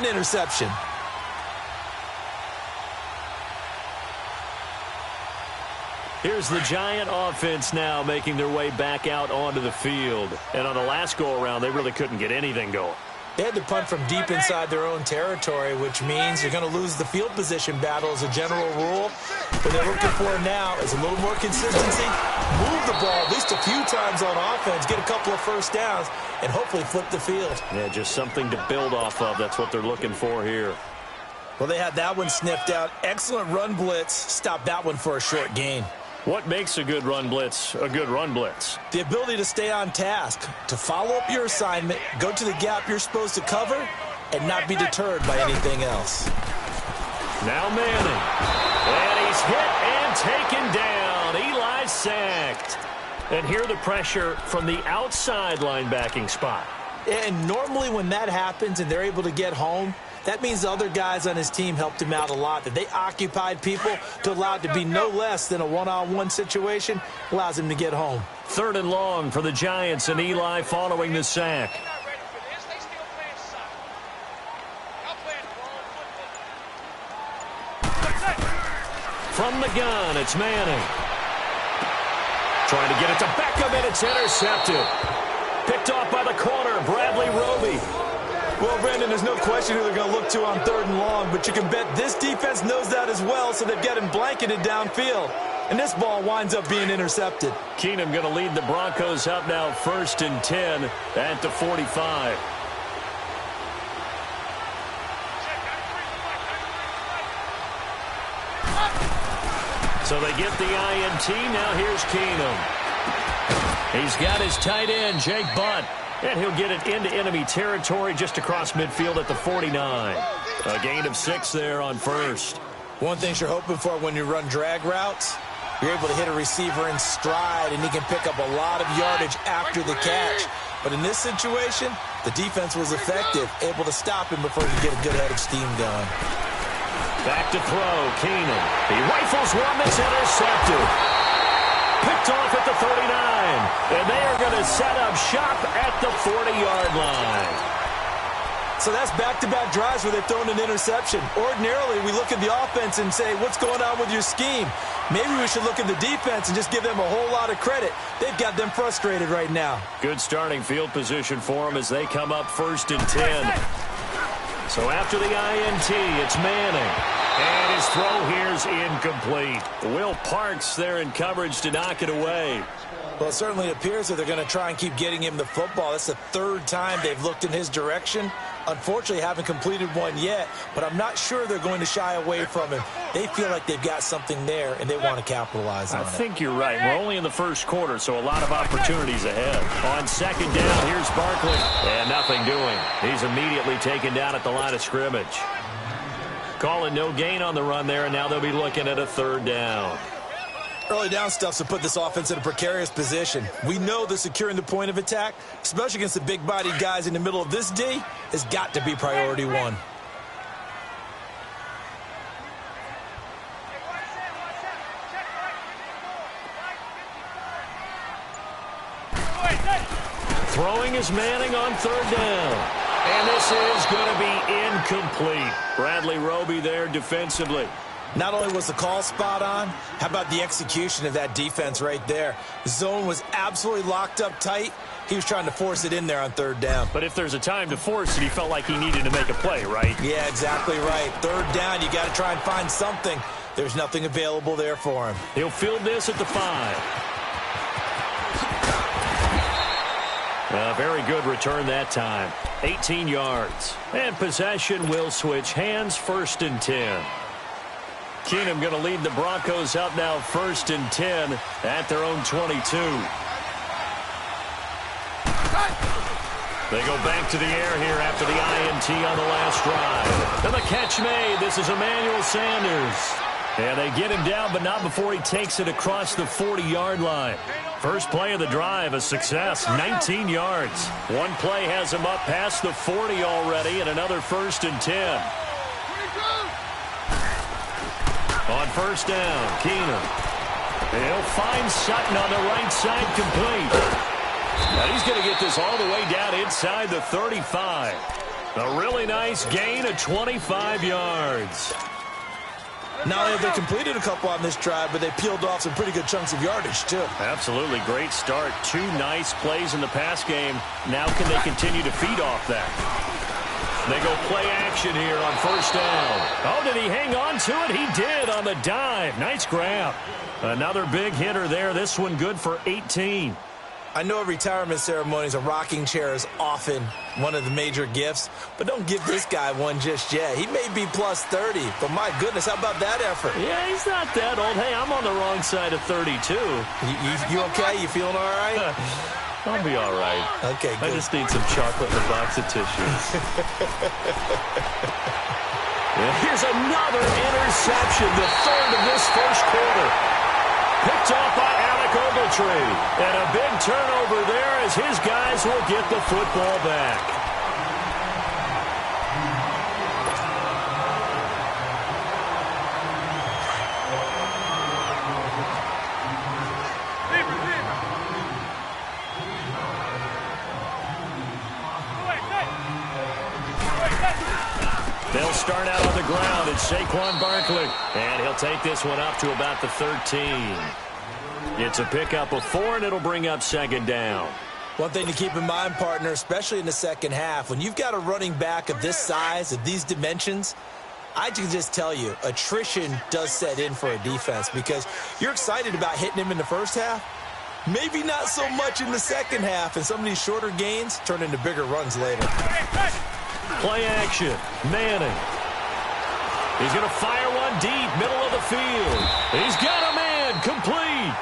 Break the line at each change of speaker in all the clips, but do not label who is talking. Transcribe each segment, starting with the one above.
an interception.
Here's the Giant offense now making their way back out onto the field. And on the last go-around, they really couldn't get anything going.
They had to punt from deep inside their own territory, which means you're going to lose the field position battle as a general rule. What they're looking for now is a little more consistency, move the ball at least a few times on offense, get a couple of first downs, and hopefully flip the field.
Yeah, just something to build off of. That's what they're looking for here.
Well, they had that one sniffed out. Excellent run blitz. Stop that one for a short gain.
What makes a good run blitz a good run blitz?
The ability to stay on task, to follow up your assignment, go to the gap you're supposed to cover, and not be deterred by anything else.
Now Manning. And he's hit and taken down. Eli sacked. And here the pressure from the outside linebacking spot.
And normally when that happens and they're able to get home, that means the other guys on his team helped him out a lot, that they occupied people to allow it to be no less than a one-on-one situation, allows him to get home.
3rd and long for the Giants, and Eli following the sack. From the gun, it's Manning. Trying to get it to Beckham, and it's intercepted. Picked off by the corner, Bradley Roby.
Well, Brandon, there's no question who they're going to look to on 3rd and long, but you can bet this defense knows that as well, so they've got him blanketed downfield. And this ball winds up being intercepted.
Keenum going to lead the Broncos up now 1st and 10 at the 45. So they get the INT. Now here's Keenum. He's got his tight end, Jake Butt. And he'll get it into enemy territory just across midfield at the 49. A gain of 6 there on 1st.
One thing you're hoping for when you run drag routes, you're able to hit a receiver in stride, and he can pick up a lot of yardage after the catch. But in this situation, the defense was effective, able to stop him before he could get a good head of steam going.
Back to throw, Keenum. He rifles one that's intercepted. Picked off at the 39. And they are going to set up shop at the 40-yard line.
So that's back-to-back drives where they've thrown an interception. Ordinarily, we look at the offense and say, what's going on with your scheme? Maybe we should look at the defense and just give them a whole lot of credit. They've got them frustrated right now.
Good starting field position for them as they come up 1st and 10. So after the INT, it's Manning. And his throw here's incomplete. Will Parks there in coverage to knock it away.
Well, it certainly appears that they're going to try and keep getting him the football. That's the 3rd time they've looked in his direction. Unfortunately, haven't completed one yet, but I'm not sure they're going to shy away from him. They feel like they've got something there, and they want to capitalize on it.
I think you're right. We're only in the 1st quarter, so a lot of opportunities ahead. On 2nd down, here's Barkley. And nothing doing. He's immediately taken down at the line of scrimmage. Calling no gain on the run there, and now they'll be looking at a 3rd down.
Early down stuff's to put this offense in a precarious position. We know that securing the point of attack, especially against the big-bodied guys in the middle of this D, has got to be priority 1.
Throwing is Manning on 3rd down. And this is going to be incomplete. Bradley Roby there defensively.
Not only was the call spot on, how about the execution of that defense right there? The zone was absolutely locked up tight. He was trying to force it in there on 3rd down.
But if there's a time to force it, he felt like he needed to make a play, right?
Yeah, exactly right. 3rd down, you got to try and find something. There's nothing available there for him.
He'll field this at the 5. A very good return that time. 18 yards. And possession will switch hands, 1st and 10. Keenum going to lead the Broncos up now 1st and 10 at their own 22. They go back to the air here after the INT on the last drive. And the catch made. This is Emmanuel Sanders. And they get him down, but not before he takes it across the 40-yard line. First play of the drive, a success, 19 yards. One play has him up past the 40 already, and another 1st and 10. On 1st down, Keenum. He'll find Sutton on the right side, complete. Now he's going to get this all the way down inside the 35. A really nice gain of 25 yards.
Not only have they completed a couple on this drive, but they peeled off some pretty good chunks of yardage, too.
Absolutely great start. 2 nice plays in the pass game. Now can they continue to feed off that? They go play action here on first down. Oh, did he hang on to it? He did on the dive. Nice grab. Another big hitter there. This one good for 18.
I know at retirement ceremonies, a rocking chair is often one of the major gifts, but don't give this guy one just yet. He may be plus 30, but my goodness, how about that effort?
Yeah, he's not that old. Hey, I'm on the wrong side of 32.
You okay? You feeling all right?
I'll be all right.
Okay, good.
I just need some chocolate and a box of tissues. Here's another interception, the third of this first quarter. Picked off by Alec Ogletree. And a big turnover there as his guys will get the football back. They'll start out on the ground. It's Saquon Barkley. And he'll take this one up to about the 13. It's a pickup of 4, and it'll bring up second down.
One thing to keep in mind, partner, especially in the second half, when you've got a running back of this size, of these dimensions, I can just tell you, attrition does set in for a defense because you're excited about hitting him in the first half. Maybe not so much in the second half, and some of these shorter gains turn into bigger runs later.
Play action. Manning. He's going to fire one deep, middle of the field. He's got a man. Complete.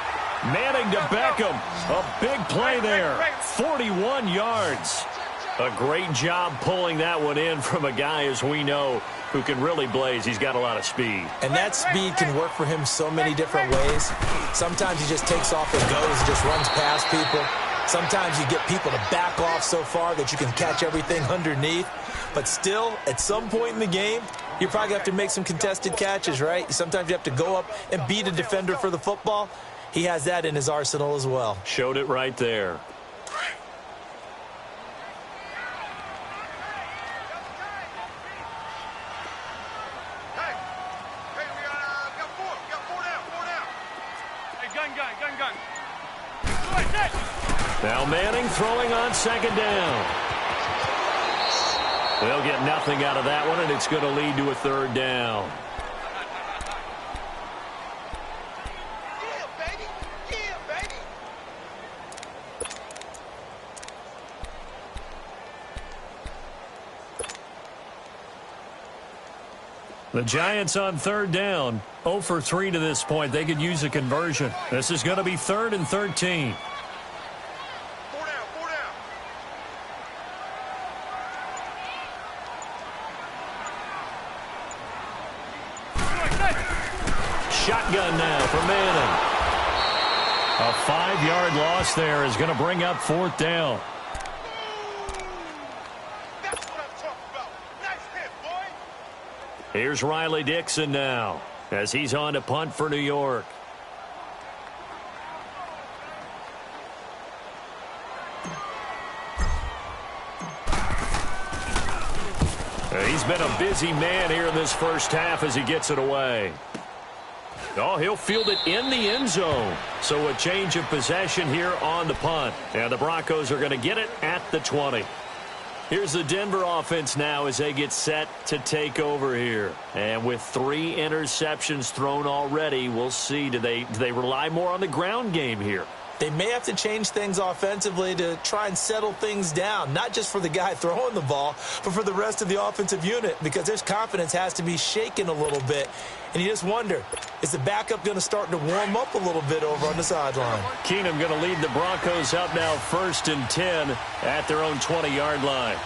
Manning to Beckham. A big play there. 41 yards. A great job pulling that one in from a guy, as we know, who can really blaze. He's got a lot of speed.
And that speed can work for him so many different ways. Sometimes he just takes off and goes and just runs past people. Sometimes you get people to back off so far that you can catch everything underneath. But still, at some point in the game, you probably have to make some contested catches, right? Sometimes you have to go up and beat a defender for the football. He has that in his arsenal as well.
Showed it right there. Now Manning throwing on second down. They'll get nothing out of that one, and it's going to lead to a third down. The Giants on third down, 0 for 3 to this point. They could use a conversion. This is going to be 3rd and 13. Shotgun now for Manning. A 5-yard loss there is going to bring up 4th down. Here's Riley Dixon now as he's on to punt for New York. He's been a busy man here in this first half as he gets it away. Oh, he'll field it in the end zone. So a change of possession here on the punt. And the Broncos are going to get it at the 20. Here's the Denver offense now as they get set to take over here. And with 3 interceptions thrown already, we'll see. Do they rely more on the ground game here?
They may have to change things offensively to try and settle things down, not just for the guy throwing the ball, but for the rest of the offensive unit, because his confidence has to be shaken a little bit. And you just wonder, is the backup going to start to warm up a little bit over on the sideline?
Keenum going to lead the Broncos up now 1st and 10 at their own 20-yard line.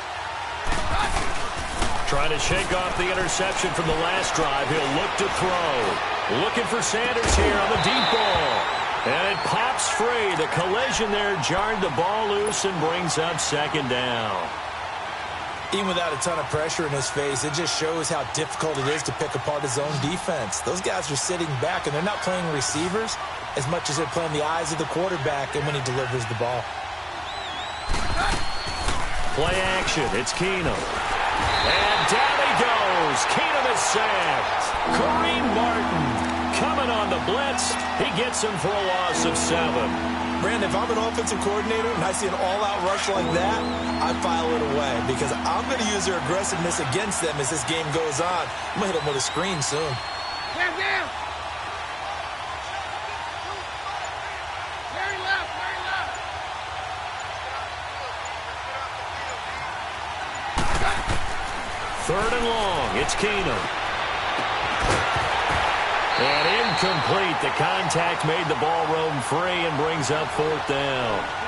Trying to shake off the interception from the last drive. He'll look to throw. Looking for Sanders here on the deep ball. And it pops free. The collision there jarred the ball loose and brings up second down.
Even without a ton of pressure in his face, it just shows how difficult it is to pick apart his own defense. Those guys are sitting back, and they're not playing receivers as much as they're playing the eyes of the quarterback and when he delivers the ball.
Play action. It's Keenum. down he goes. Keenum is sacked. Kareem Martin coming on the blitz. He gets him for a loss of 7.
Brandon, if I'm an offensive coordinator and I see an all-out rush like that, I file it away because I'm going to use their aggressiveness against them as this game goes on. I'm going to hit them with a screen soon.
Down. Very left.
3rd and long. It's Keenum. And incomplete. The contact made the ball roam free and brings up 4th down.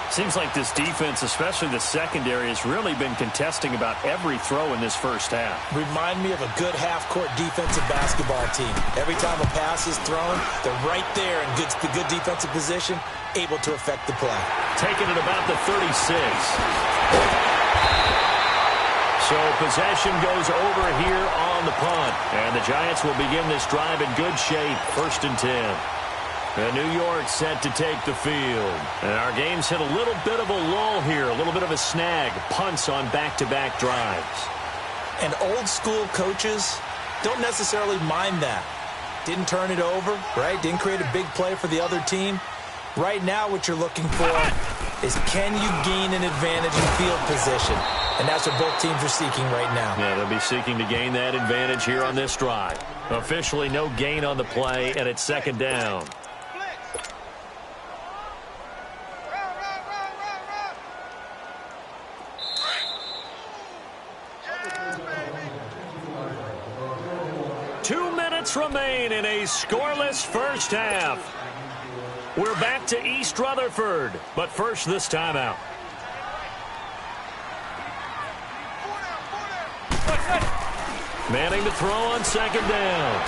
Seems like this defense, especially the secondary, has really been contesting about every throw in this first half.
Remind me of a good half-court defensive basketball team. Every time a pass is thrown, they're right there in good defensive position, able to affect the play.
Taking it about the 36. So possession goes over here on the punt. And the Giants will begin this drive in good shape. 1st and 10. And New York set to take the field. And our game's hit a little bit of a lull here. A little bit of a snag. Punts on back-to-back drives.
And old-school coaches don't necessarily mind that. Didn't turn it over, right? Didn't create a big play for the other team. Right now what you're looking for is can you gain an advantage in field position? And that's what both teams are seeking right now.
Yeah, they'll be seeking to gain that advantage here on this drive. Officially no gain on the play, and it's 2nd down. Two minutes remain in a scoreless first half. We're back to East Rutherford, but first this timeout. Manning to throw on 2nd down.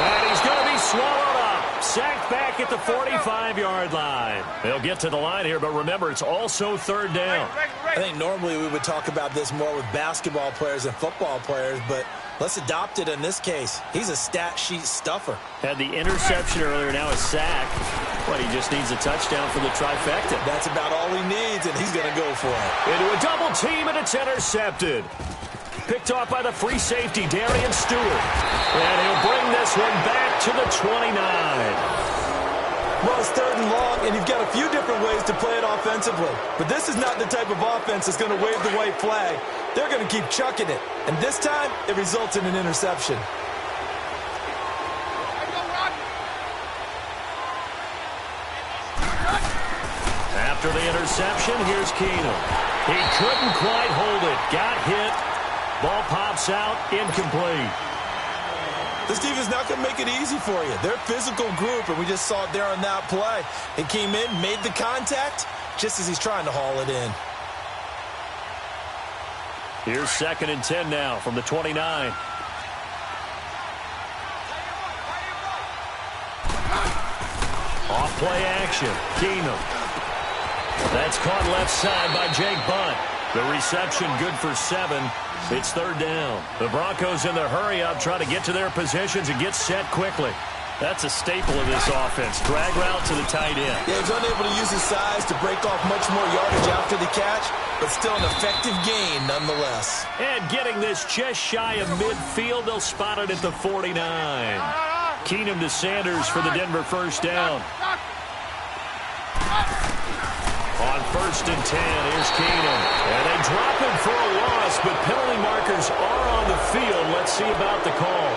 And he's going to be swallowed up. Sacked back at the 45-yard line. They'll get to the line here, but remember, it's also 3rd down.
I think normally we would talk about this more with basketball players and football players, but let's adopt it in this case. He's a stat sheet stuffer.
Had the interception earlier, now a sack. But he just needs a touchdown for the trifecta.
That's about all he needs, and he's going to go for it.
Into a double team, and it's intercepted. Picked off by the free safety, Darian Stewart. And he'll bring this one back to the 29.
Well, it's 3rd and long, and you've got a few different ways to play it offensively. But this is not the type of offense that's going to wave the white flag. They're going to keep chucking it. And this time, it results in an interception.
After the interception, here's Keenum. He couldn't quite hold it. Got hit. Ball pops out, incomplete.
This team is not going to make it easy for you. They're a physical group, and we just saw it there on that play. He came in, made the contact, just as he's trying to haul it in.
Here's 2nd and 10 now from the 29. Off play action, Keenum. That's caught left side by Jake Bunt. The reception good for 7. It's 3rd down. The Broncos in the hurry-up try to get to their positions and get set quickly. That's a staple of this offense. Drag route to the tight end.
Yeah, he's unable to use his size to break off much more yardage after the catch, but still an effective gain nonetheless.
And getting this just shy of midfield, they'll spot it at the 49. Keenum to Sanders for the Denver 1st down. On 1st and 10, here's Keenum. And they drop him for a loss, but penalty markers are on the field. Let's see about the call.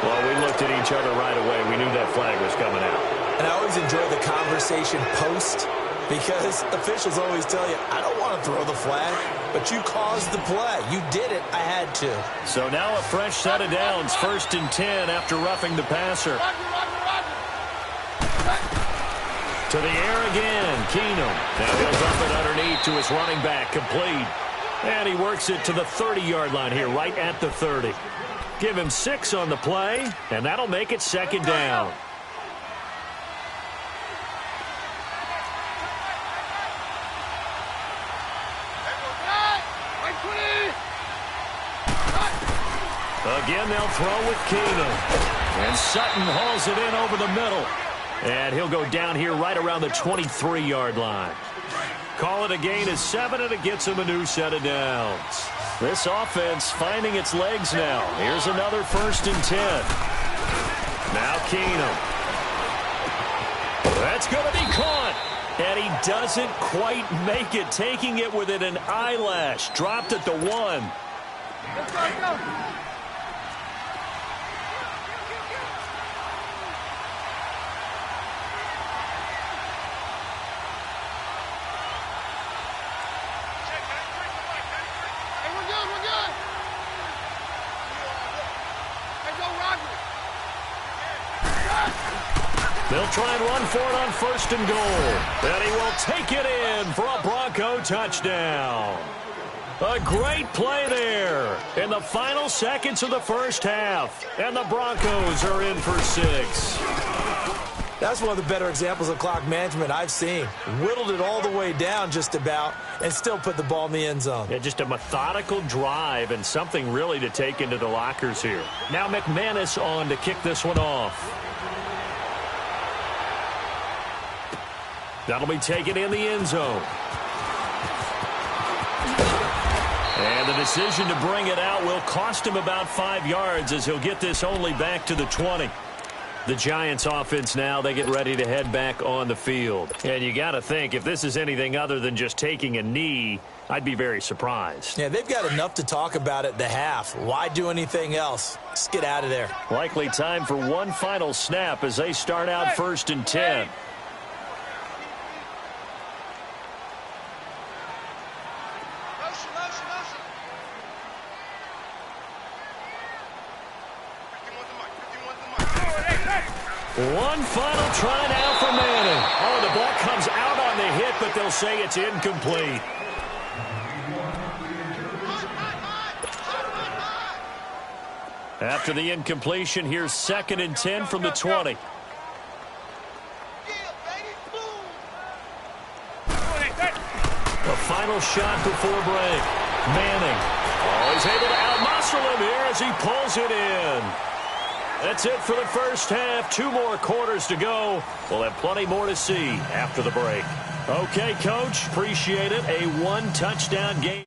Well, we looked at each other right away. We knew that flag was coming out.
And I always enjoy the conversation post because officials always tell you, I don't want to throw the flag, but you caused the play. You did it. I had to.
So now a fresh set of downs. 1st and 10 after roughing the passer. To the air again, Keenum. Now he'll dump it underneath to his running back, complete. And he works it to the 30-yard line here, right at the 30. Give him 6 on the play, and that'll make it 2nd down. Again, they'll throw with Keenum. And Sutton hauls it in over the middle. And he'll go down here right around the 23-yard line. Call it a gain of 7, and it gets him a new set of downs. This offense finding its legs now. Here's another 1st and 10. Now Keenum. That's going to be caught. And he doesn't quite make it, taking it within an eyelash. Dropped at the 1.
Let's go.
They'll try and run for it on 1st and goal. And he will take it in for a Bronco touchdown. A great play there in the final seconds of the first half. And the Broncos are in for 6.
That's one of the better examples of clock management I've seen. Whittled it all the way down just about and still put the ball in the end zone.
Yeah, just a methodical drive and something really to take into the lockers here. Now McManus on to kick this one off. That'll be taken in the end zone. And the decision to bring it out will cost him about 5 yards as he'll get this only back to the 20. The Giants offense now, they get ready to head back on the field. And you got to think, if this is anything other than just taking a knee, I'd be very surprised.
Yeah, they've got enough to talk about at the half. Why do anything else? Just get out of there.
Likely time for one final snap as they start out 1st and 10. One final try now for Manning. Oh, the ball comes out on the hit, but they'll say it's incomplete. After the incompletion, here's 2nd and 10 from the 20. A final shot before break. Manning. Oh, he's able to outmuscle him here as he pulls it in. That's it for the first half. 2 more quarters to go. We'll have plenty more to see after the break. Okay, Coach, appreciate it. A 1-touchdown game.